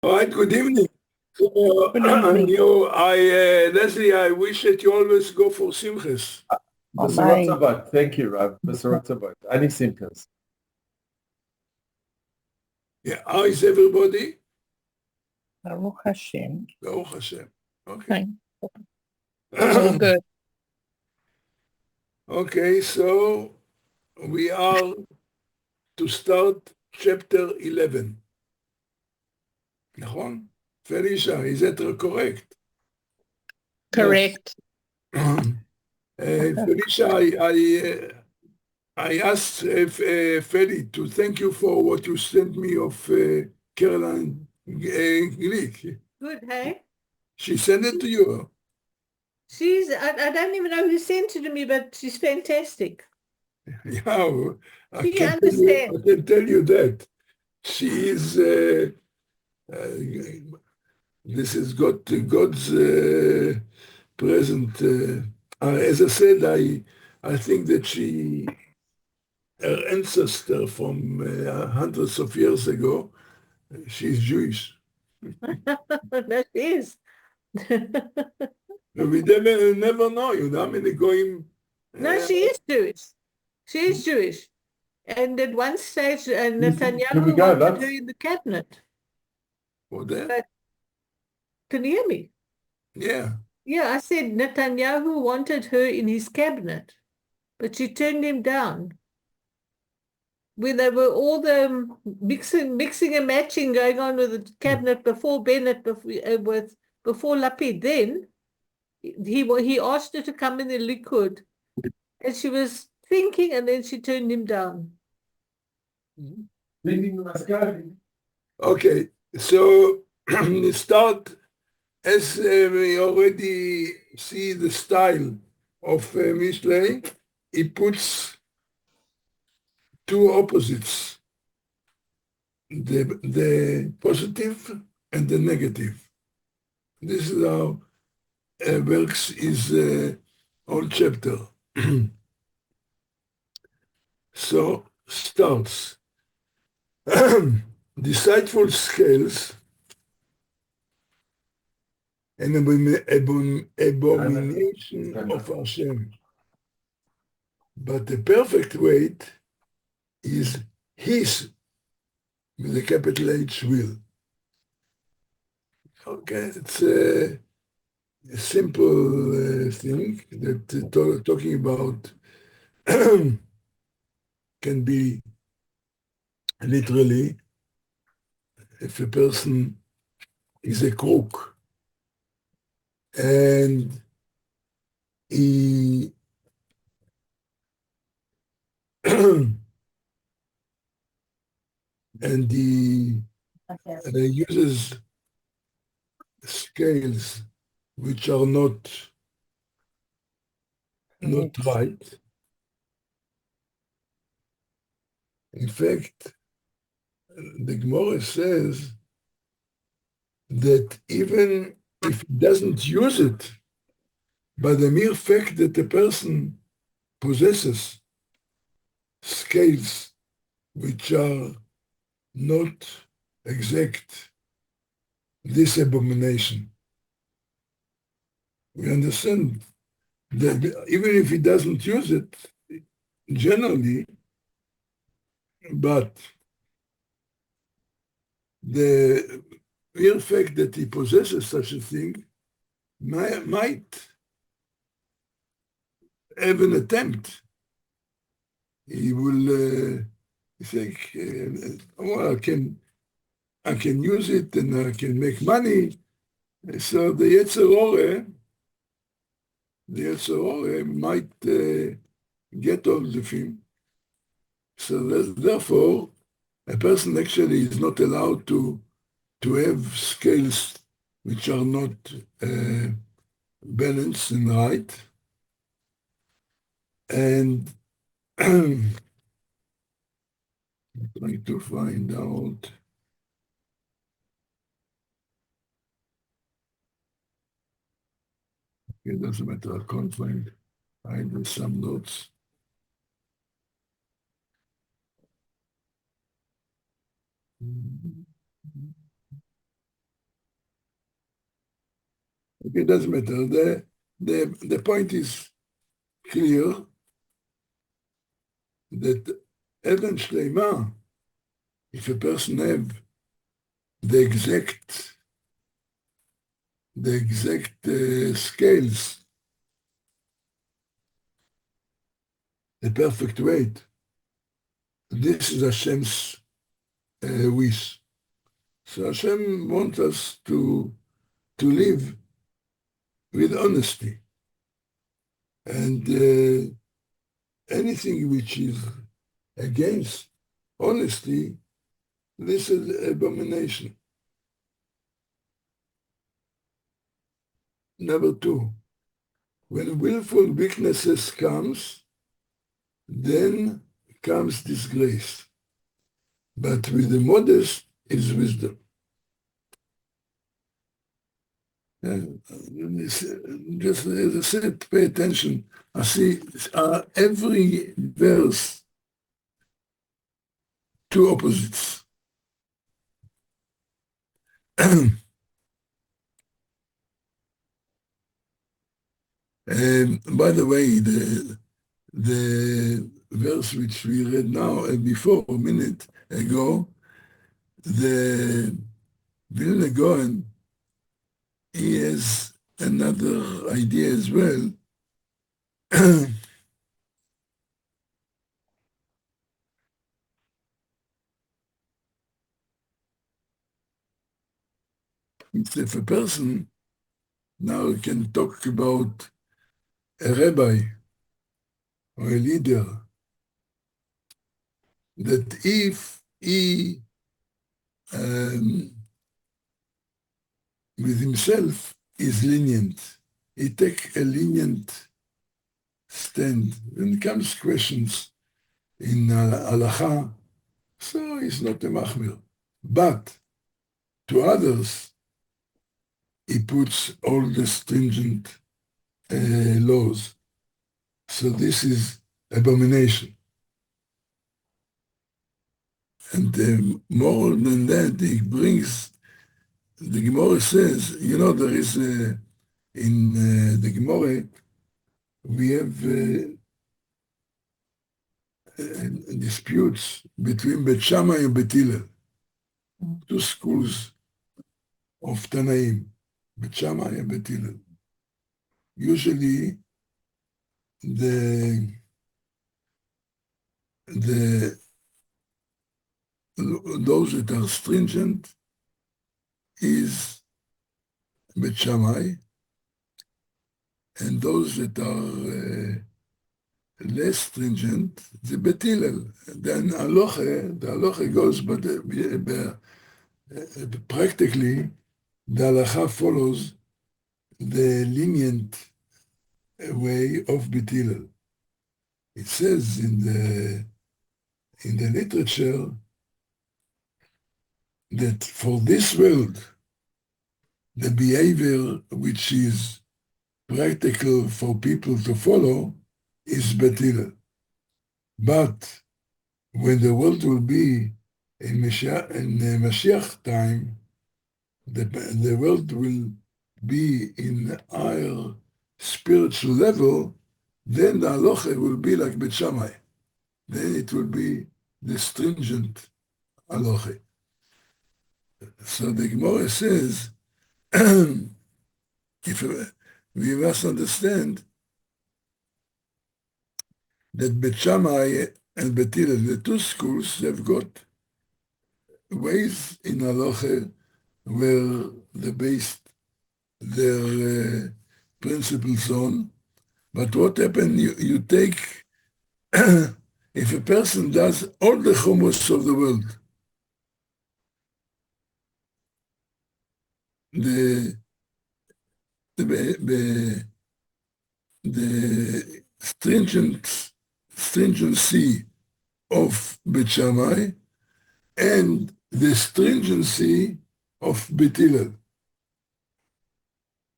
All right, good evening. So, Good evening. Leslie, I wish that you always go for Simchas. Bye-bye. Besorot Thank you, Rav. Besorot Shabbat. Ani Simchas. Yeah, how is everybody? Baruch Hashem. Baruch Hashem. Okay. Fine. All good. Okay, so we are to start chapter 11. נכון? Felicia, is that correct? Correct. Felicia, I asked Feli to thank you for what you sent me of Caroline Glick. Good, hey? She sent it to you. I don't even know who sent it to me, but she's fantastic. Yeah, She understands. I can tell you that. She is, this is God's present. As I said, I think that her ancestor from hundreds of years ago, she's Jewish. That is. We never know, you know, I mean, going... No, she is Jewish. She is Jewish. And at one stage, Can Netanyahu we go, wanted Lutz? her in the cabinet. For that? But, can you hear me? Yeah. Yeah, I said Netanyahu wanted her in his cabinet, but she turned him down. When there were all the mixing and matching going on with the cabinet before Bennett, before Lapid, then he asked her to come in the Likud, and she was thinking, and then she turned him down. Okay, so we start, as we already see the style of Mishlei, he puts two opposites, the positive and the negative. This is how works his whole chapter. So starts. Decideful scales an abomination of Hashem. But the perfect weight is his, with a capital H, will. Okay, it's a simple thing that talking about can be literally if a person is a crook and he and he uses scales which are not right. In fact, the Gemara says that even if he doesn't use it, by the mere fact that the person possesses scales which are not exact, this abomination. We understand that even if he doesn't use it generally, but the mere fact that he possesses such a thing might have an attempt. He will think, well, I can use it and I can make money. So the Yetzer might get hold of him. So therefore, a person actually is not allowed to have scales which are not balanced and right. And I'm trying to find out. It doesn't matter, I can't find some notes. Okay, it doesn't matter. The point is clear that Even Shleima, if a person have the exact scales, the perfect weight, this is Hashem's wish. So Hashem wants us to live with honesty. And anything which is against honesty, this is abomination. Number two, when willful weaknesses comes, then comes disgrace. But with the modest is wisdom. Just as I said, pay attention. I see every verse, two opposites. By the way, the verse which we read now and before a minute ago, the Vilna Gaon, he has another idea as well. If a person now can talk about a rabbi or a leader, that if he with himself is lenient, he take a lenient stand when it comes questions in halacha, so he's not a machmir. But to others, he puts all the stringent laws. So this is abomination. And more than that, he brings, the Gemara says, there is, in the Gemara, we have disputes between Bet Shammai and Bet Hillel, two schools of Tanaim, Bet Shammai and Bet Hillel. Usually, those that are stringent is Bet Shammai, and those that are less stringent, the Bet Hillel. Then the halacha goes, but practically the halacha follows the lenient way of Bet Hillel. It says in the literature that for this world, the behavior which is practical for people to follow is Bet Hillel. But when the world will be in Mashiach time, the world will be in higher spiritual level, then the halacha will be like Bet Shammai. Then it will be the stringent halacha. So the Gemara says, if we must understand that Bet Shammai and Bet Hillel, the two schools, have got ways in halacha where they based their principles on. But what happens, you take, if a person does all the chumos of the world, the stringency of Bet Shammai and the stringency of Bet Hillel.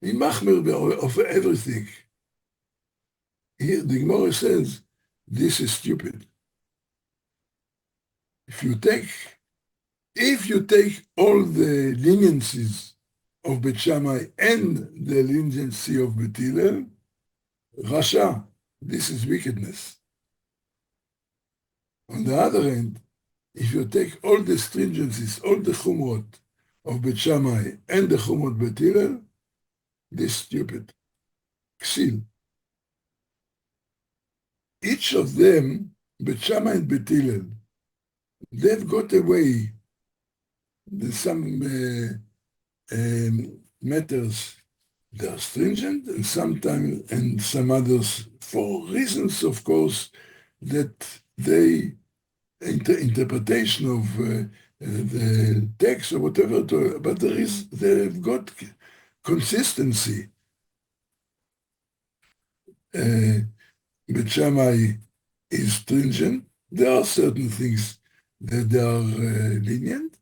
He machmir of everything. Here, the Gemara says, this is stupid. If you take all the leniencies of Bet Shammai and the leniency of Bet Hillel, Rasha, this is wickedness. On the other hand, if you take all the stringencies, all the chumrot of Bet Shammai and the chumrot Bet Hillel, this is stupid. Ksil. Each of them, Bet Shammai and Bet Hillel, they've got away some matters. They are stringent, and sometimes, and some others, for reasons, of course, that they interpretation of the text or whatever. But they've got consistency. Bet Shammai is stringent. There are certain things that they are lenient.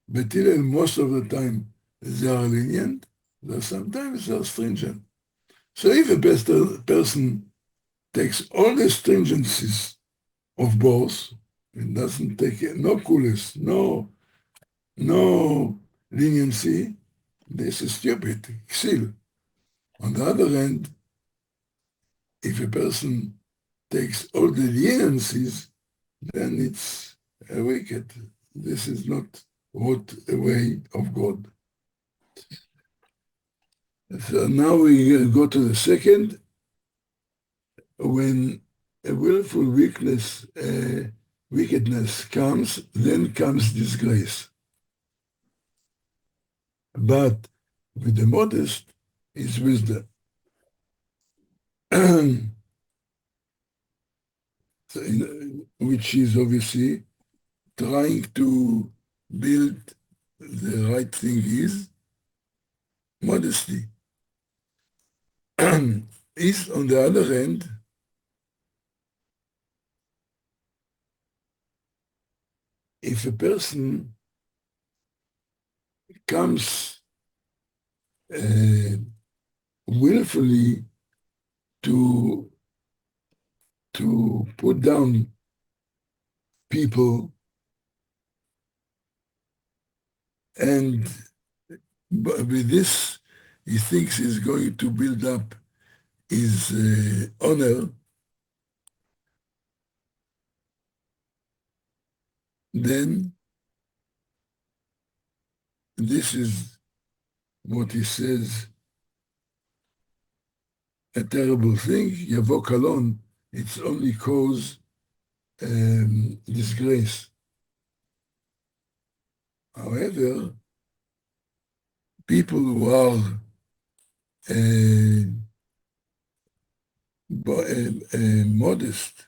Bet Hillel, most of the time, they are lenient. Sometimes they are stringent. So if a person takes all the stringencies of both, and doesn't take no coolness, no leniency, this is stupid, ksil. On the other hand, if a person takes all the leniencies, then it's wicked. This is not what a way of God. So now we go to the second. When a willful wickedness comes, then comes disgrace. But with the modest is wisdom. Which is obviously trying to build the right thing is modesty. Is, on the other hand, if a person comes willfully to put down people, and with this he thinks he's going to build up his honor, then this is what he says, a terrible thing. Yavo kalon, it's only cause disgrace. However, people who are modest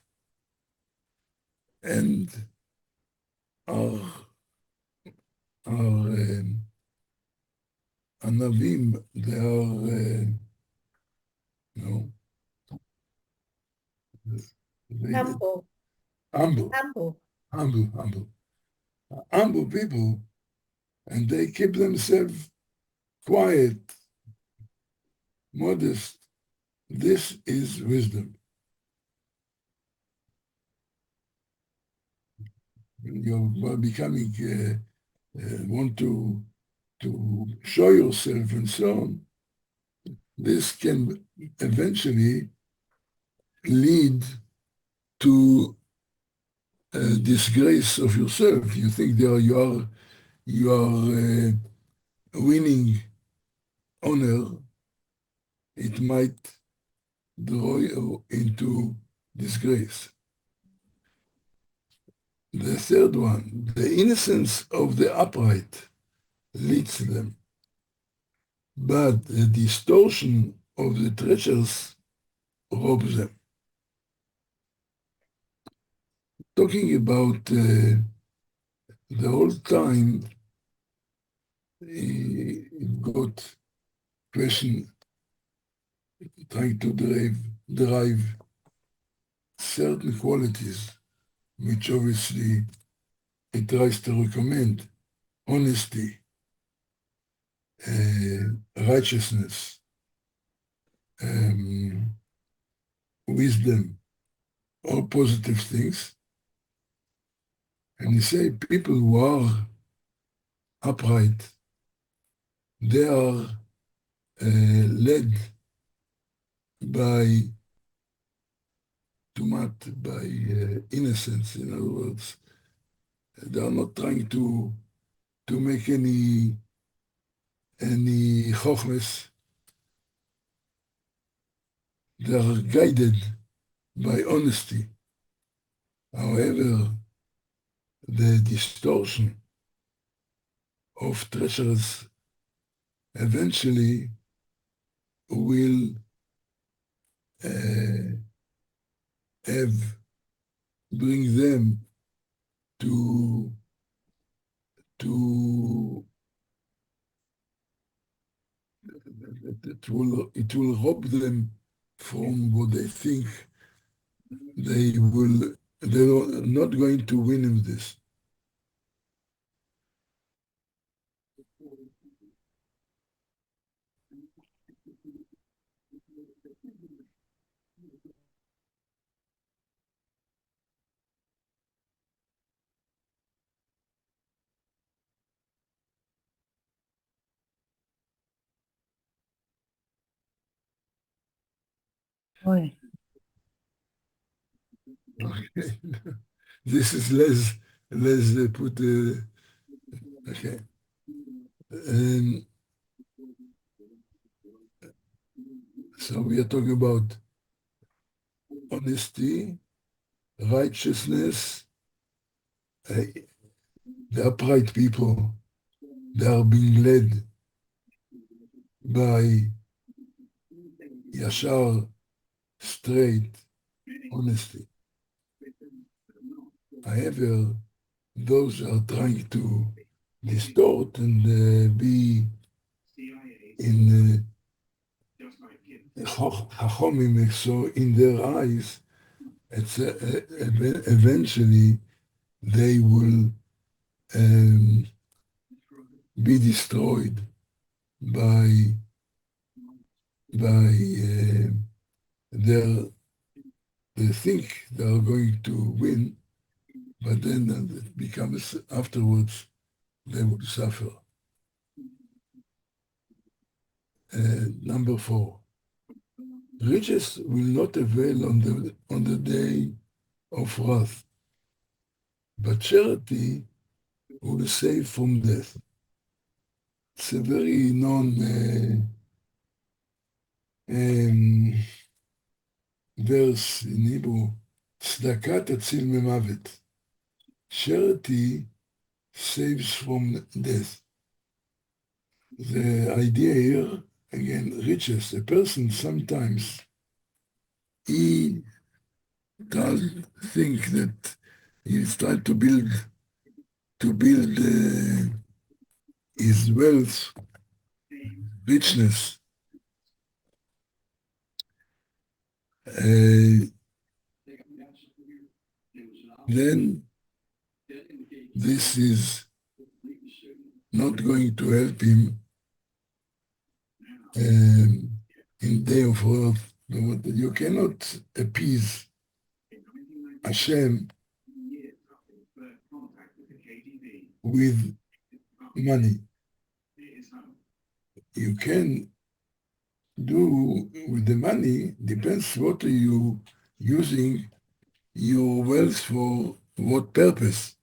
and are anavim, they are humble people, and they keep themselves quiet, modest. This is wisdom. When you're becoming, want to show yourself and so on, this can eventually lead to a disgrace of yourself. You think you are winning honor. It might draw you into disgrace. The third one, the innocence of the upright leads them, but the distortion of the treacherous robs them. Talking about the whole time, he got question trying to derive certain qualities, which obviously it tries to recommend: honesty, righteousness, wisdom, all positive things. And he say people who are upright, they are led by tumat, by innocence. In other words, they are not trying to make any chochmes. They are guided by honesty. However, the distortion of treasures eventually will bring them to it will rob them from what they think they're not going to win in this. Oi. Okay. This is less put okay. So we are talking about honesty, righteousness, the upright people, they are being led by yashar, straight, honesty. However, those are trying to distort and be in chachomim, so in their eyes, it's eventually they will be destroyed by their, they think they are going to win, but then it becomes afterwards they will suffer. Number 4, riches will not avail on the day of wrath, but charity will save from death. It's a very known verse in Hebrew, tzedakah tatzil memavet. Charity saves from death. The idea here, again, riches. A person sometimes, he does think that he's trying to build his wealth, richness, then this is not going to help him in day of wrath. You cannot appease Hashem with money. You can do with the money, depends what are you using your wealth for, what purpose.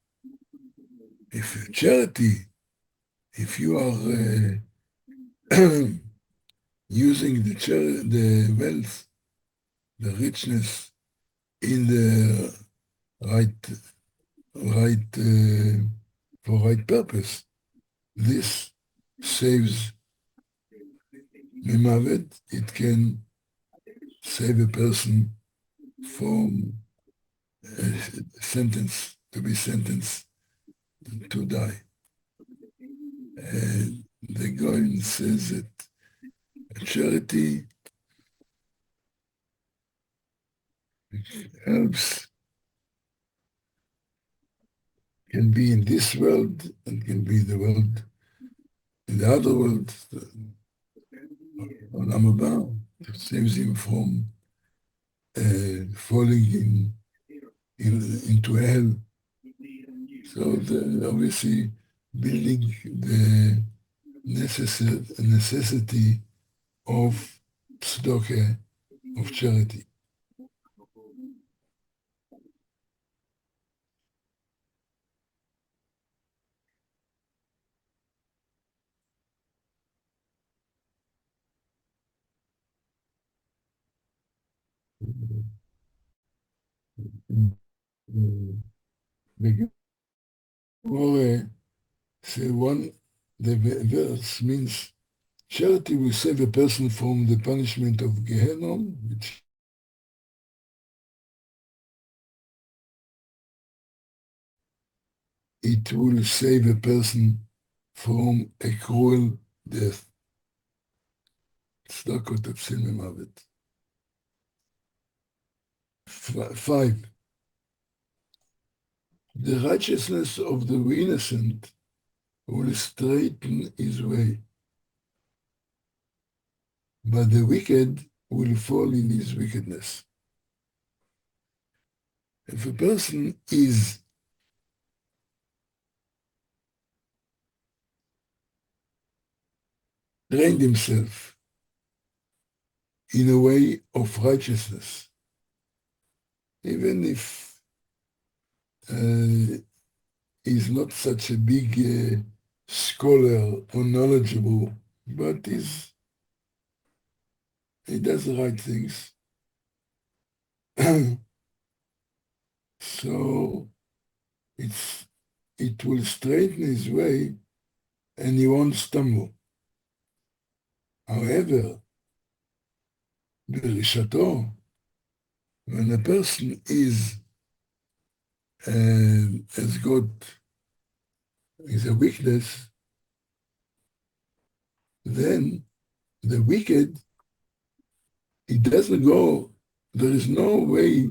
If charity, if you are using the wealth, the richness in the for right purpose, this saves Mimavet. It can save a person from to be sentenced to die. And the Goin says that charity helps, can be in this world and can be in the world, in the other world, Olam Haba. It saves him from falling into hell. So obviously building necessity of tzedakah, of charity. The Gemara say the verse means charity will save a person from the punishment of Gehenna, which it will save a person from a cruel death. צדקות תציל ממוות. 5. The righteousness of the innocent will straighten his way, but the wicked will fall in his wickedness. If a person is trained himself in a way of righteousness, even if he's not such a big scholar or knowledgeable, but he does the right things. So it will straighten his way and he won't stumble. However, בראשתו, when a person is has got is a weakness, then the wicked, he doesn't go, there is no way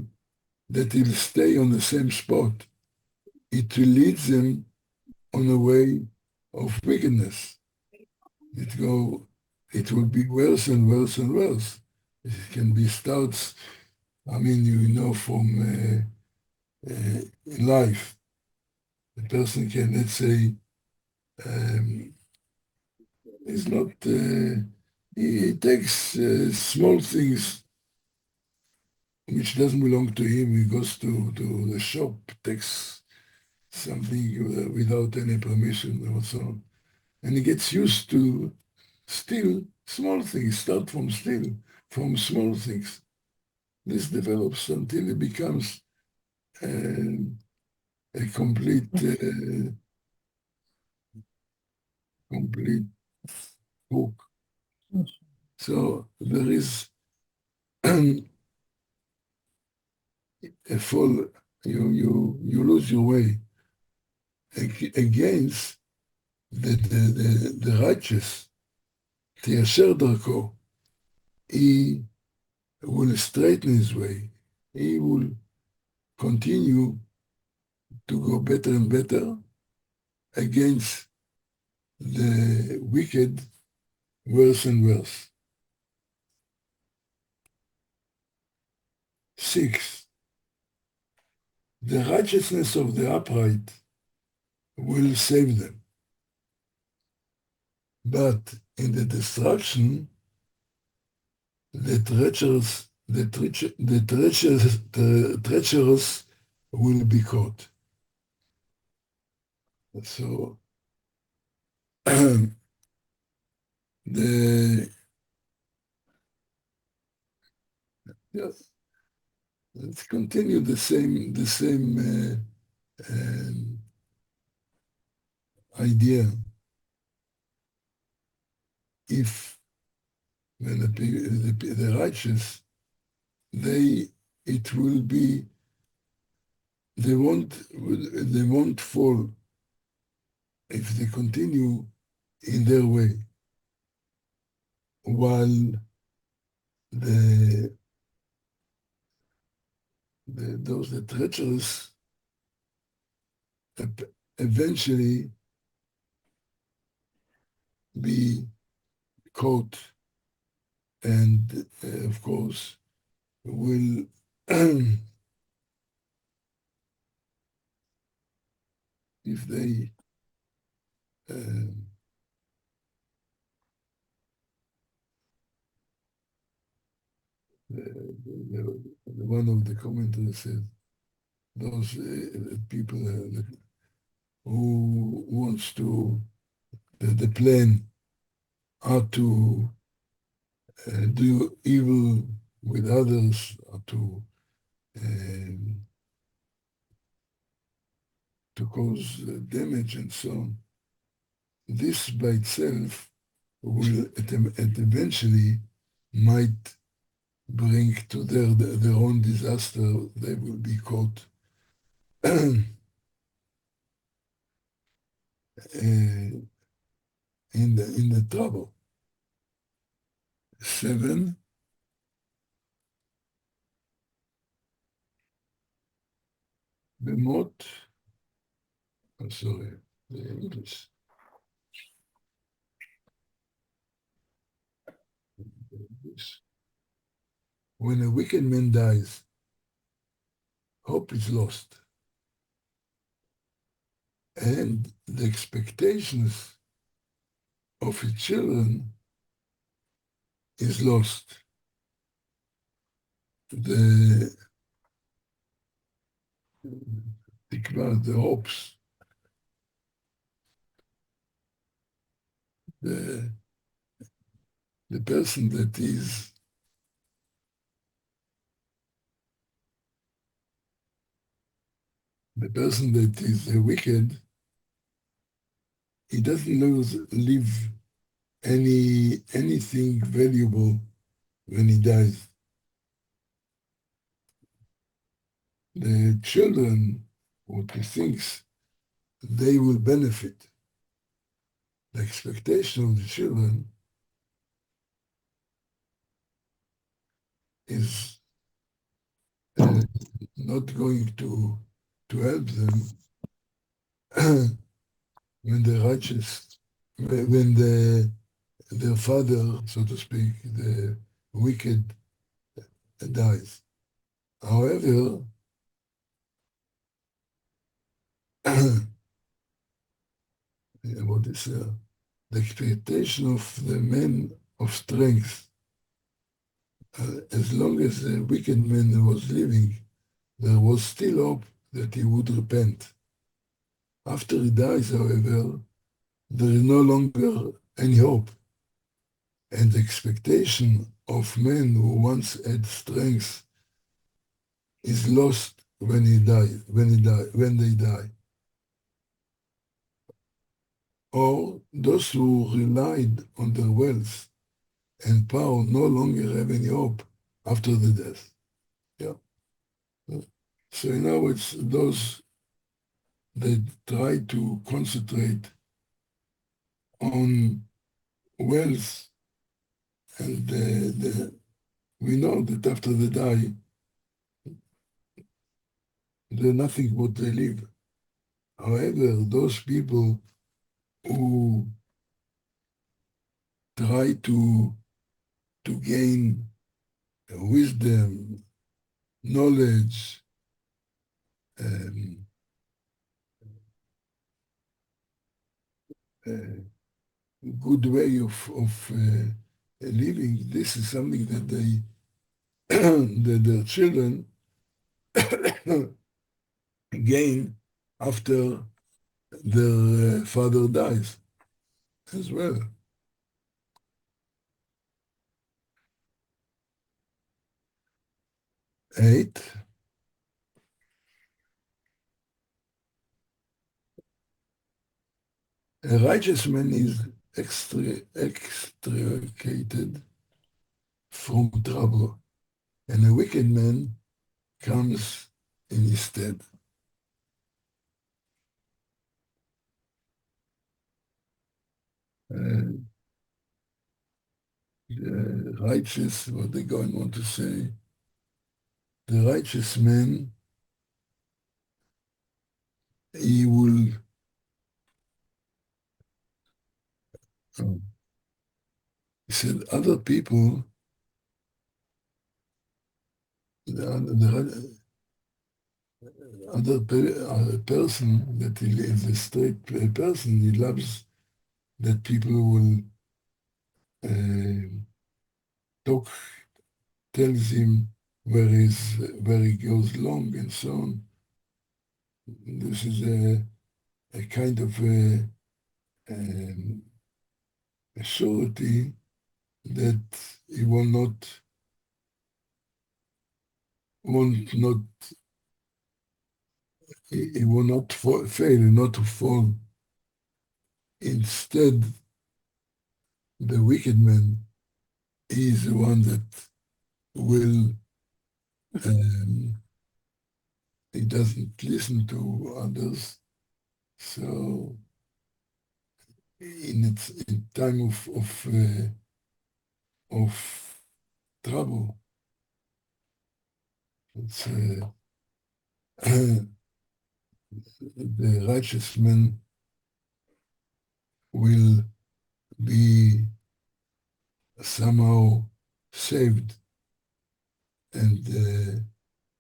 that he'll stay on the same spot. It will lead them on a way of wickedness. It will be worse and worse and worse. It can be starts, I mean, from life. The person can, let's say, is not, he takes small things which doesn't belong to him. He goes to the shop, takes something without any permission or so on. And he gets used to steal small things, start from small things. This develops until it becomes a complete book. So there is a fall, you lose your way against the righteous. תיישר דרכו, he will straighten his way. He will continue to go better and better against the wicked, worse and worse. 6. The righteousness of the upright will save them. But in the destruction, the treacherous will be caught. So yes, let's continue the same idea. If when the righteous, they won't fall if they continue in their way, while the treacherous eventually be caught and of course will if they one of the commenters said, those people who wants to, the plan are to do evil with others, or to cause damage and so on. This by itself will eventually might bring to their own disaster. They will be caught in the trouble. 7. Bemot. I'm sorry, the English. When a wicked man dies, hope is lost. And the expectations of his children is lost. The hopes, the person that is wicked, he doesn't leave anything valuable when he dies. The children, what he thinks, they will benefit. The expectation of the children is not going to help them when their father, so to speak, the wicked, dies. However, what is the expectation of the man of strength, as long as the wicked man was living, there was still hope that he would repent. After he dies, however, there is no longer any hope. And the expectation of men who once had strength is lost when they die. Or those who relied on their wealth and power no longer have any hope after the death. Yeah. So in other words, those that try to concentrate on wealth, and we know that after they die, they're nothing but they live. However, those people who try to gain wisdom, knowledge, good way of living, this is something that that their children gain after their father dies as well. Eight. A righteous man is extricated from trouble, and a wicked man comes in his stead. The righteous, what they going on to say, the righteous man, he will he said other people, the other person that he is a straight person, he loves that people will talk tells him where he goes long and so on. This is a kind of a surety that he will not fail, not to fall. Instead, the wicked man is the one that will, he doesn't listen to others. So in time of trouble, it's the righteous man will be somehow saved, and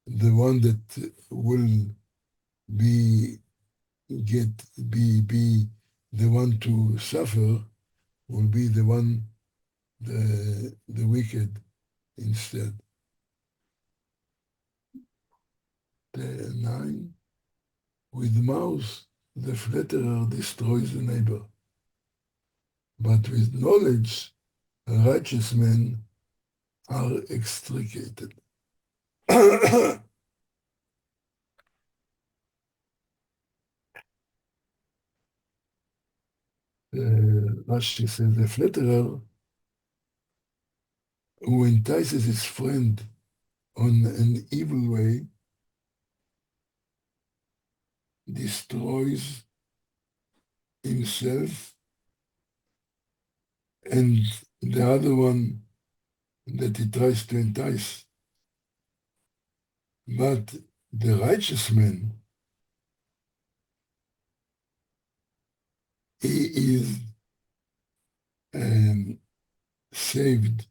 the one that will be the one to suffer will be the wicked instead. The 9, with mouth the flatterer destroys the neighbor, but with knowledge righteous men are extricated. Rashi says, the flatterer who entices his friend on an evil way destroys himself and the other one that he tries to entice. But the righteous man, he is saved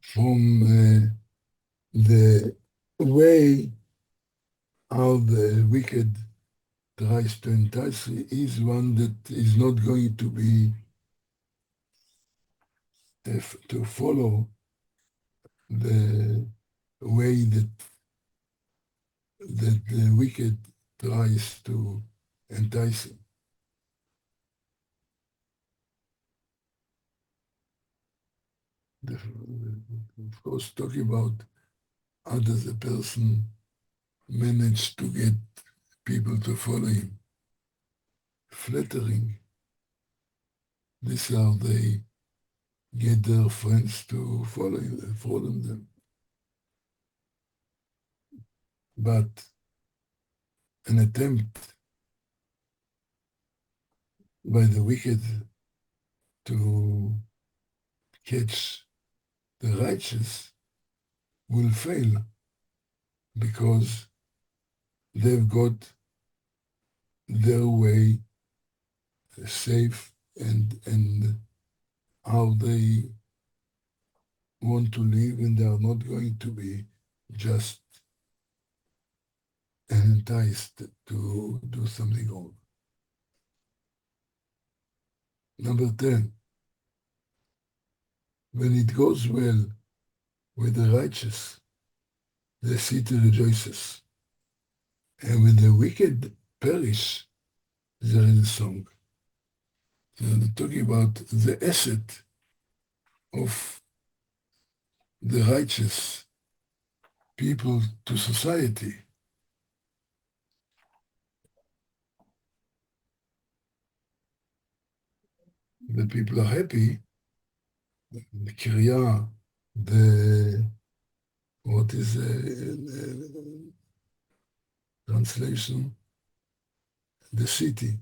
from the way how the wicked tries to entice. Is one that is not going to be to follow the way that the wicked tries to entice him. Of course, talking about how does a person manage to get people to follow him. Flattering. This is how they get their friends to follow them. But an attempt by the wicked to catch the righteous will fail because they've got their way safe and how they want to live, and they are not going to be just enticed to do something wrong. Number 10, when it goes well with the righteous, the city rejoices. And when the wicked perish, there is a song. So they're talking about the asset of the righteous people to society. The people are happy. The Kriya, what is the translation? The city.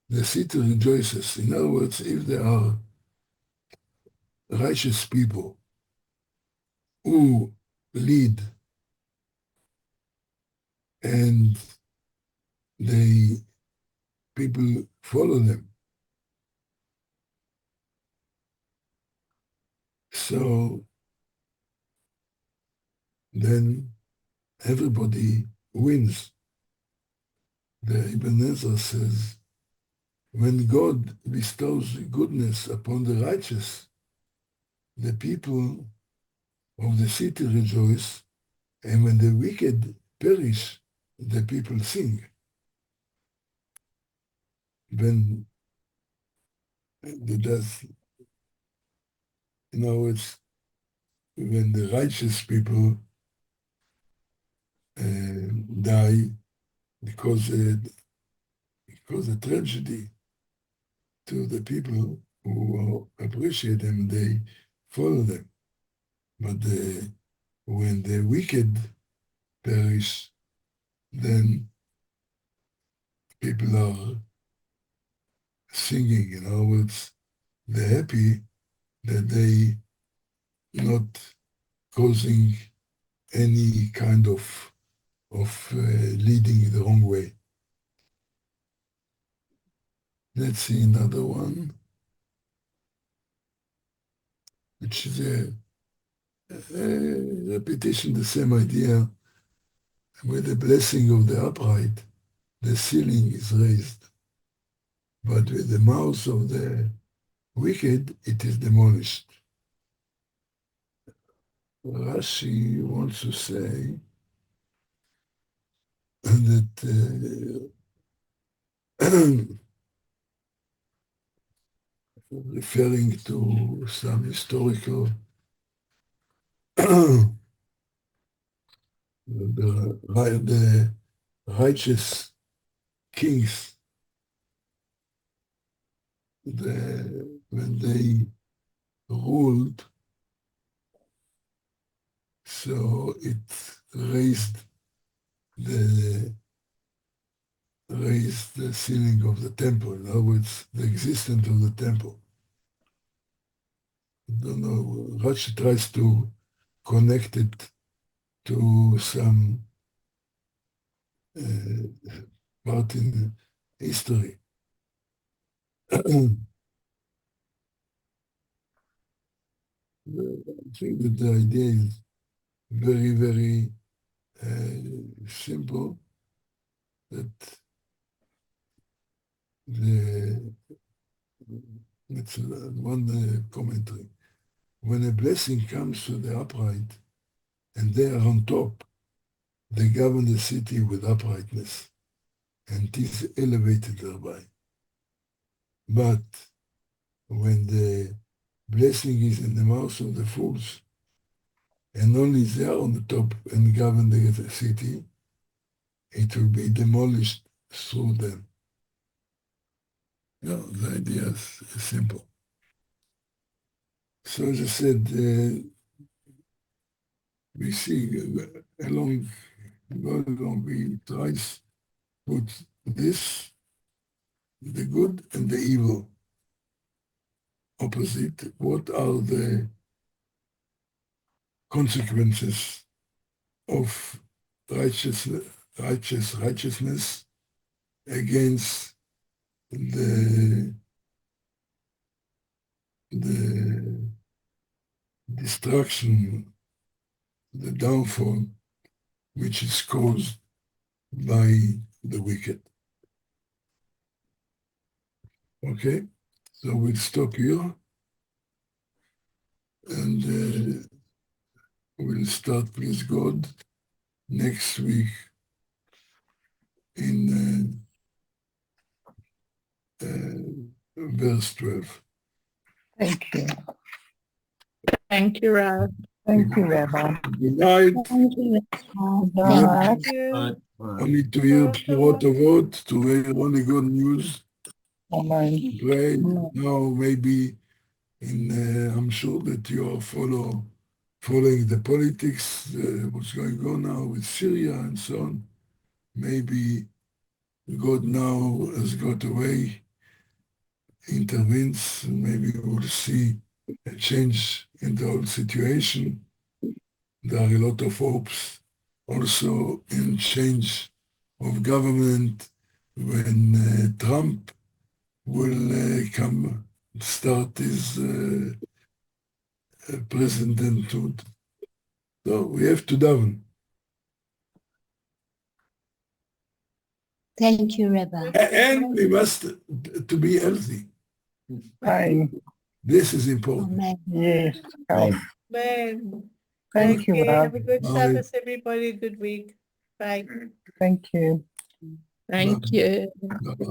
The city rejoices. In other words, if there are righteous people who lead and people follow them. So then everybody wins. The Ibn Ezra says, when God bestows goodness upon the righteous, the people of the city rejoice, and when the wicked perish, the people sing. When does, it's when the righteous people die because a tragedy to the people who appreciate them, they follow them. But when the wicked perish, then people are singing. In other words, they're happy that they not causing any kind of leading the wrong way. Let's see another one, which is a repetition, the same idea. With the blessing of the upright, the ceiling is raised. But with the mouth of the wicked, it is demolished. Rashi wants to say that referring to some historical the righteous kings, when they ruled, so it raised the ceiling of the temple. In other words, the existence of the temple. I don't know, Rashi tries to connect it to some part in history. I think that the idea is very, very simple, that it's one commentary. When a blessing comes to the upright and they are on top, they govern the city with uprightness and it is elevated thereby. But when the blessing is in the mouth of the fools and only they are on the top and govern the city, it will be demolished through them. The idea is simple. So as I said, we see going along, we try to put this, the good and the evil, opposite. What are the consequences of righteousness against the destruction, the downfall, which is caused by the wicked. Okay, so we'll stop here and we'll start, please God, next week in verse 12. Thank you. Thank you, Rav. Thank you, Rabbi. Good night. Thank you. Bye. Thank you. Only to hear Pshirot Tovot, to hear only good news. Amen. Pray now, maybe I'm sure that you are following the politics, what's going on now with Syria and so on. Maybe God now has got away, intervenes, and maybe we'll see a change in the whole situation. There are a lot of hopes also in change of government when Trump will start his presidenthood. So we have to daven. Thank you, Rabbi. And we must to be healthy. Fine. This is important. Amen. Yes. Health. Man. Thank you, Okay, Rav. have a good Bye. Shabbos, everybody. Good week. Bye. Thank you. Thank you. Bye-bye.